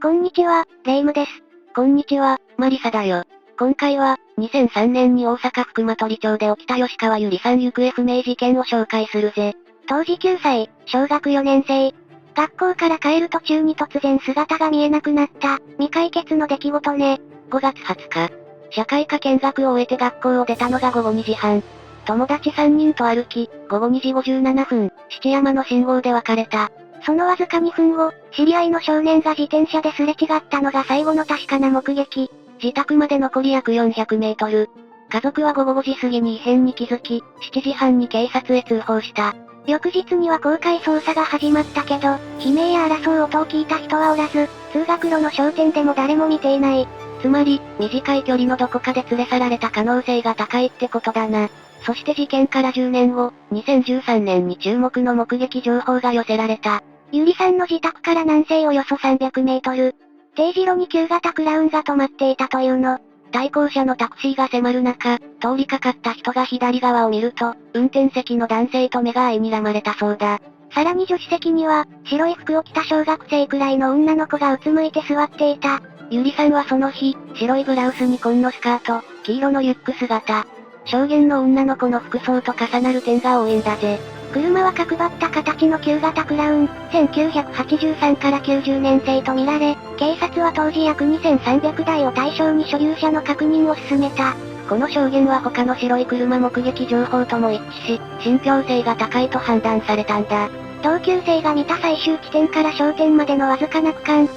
こんにちは、レイムです。こんにちは、マリサだよ。今回は、2003年に大阪府熊取町で起きた吉川ゆりさん行方不明事件を紹介するぜ。当時9歳、小学4年生。学校から帰る途中に突然姿が見えなくなった、未解決の出来事ね。5月20日、社会科見学を終えて学校を出たのが午後2時半。友達3人と歩き、午後2時57分、七山の信号で別れた。そのわずか2分後、知り合いの少年が自転車ですれ違ったのが最後の確かな目撃。自宅まで残り約400メートル。家族は午後5時過ぎに異変に気づき、7時半に警察へ通報した。翌日には公開捜査が始まったけど、悲鳴や争う音を聞いた人はおらず、通学路の商店でも誰も見ていない。つまり、短い距離のどこかで連れ去られた可能性が高いってことだな。そして事件から10年後、2013年に注目の目撃情報が寄せられた。ゆりさんの自宅から南西およそ300メートル。定時路に旧型クラウンが止まっていたというの。対向車のタクシーが迫る中、通りかかった人が左側を見ると、運転席の男性と目が合い睨まれたそうだ。さらに助手席には、白い服を着た小学生くらいの女の子がうつむいて座っていた。ゆりさんはその日、白いブラウスに紺のスカート、黄色のリュック姿。証言の女の子の服装と重なる点が多いんだぜ。車は角張った形の旧型クラウン、1983から90年製とみられ、警察は当時約2300台を対象に所有者の確認を進めた。この証言は他の白い車目撃情報とも一致し、信憑性が高いと判断されたんだ。同級生が見た最終地点から商店までのわずかな区間。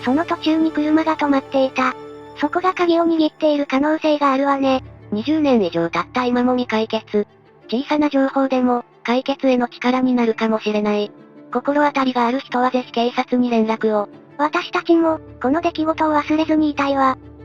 その途中に車が止まっていた。そこが鍵を握っている可能性があるわね。20年以上経った今も未解決。小さな情報でも、解決への力になるかもしれない。心当たりがある人はぜひ警察に連絡を。私たちも、この出来事を忘れずにいたいわ。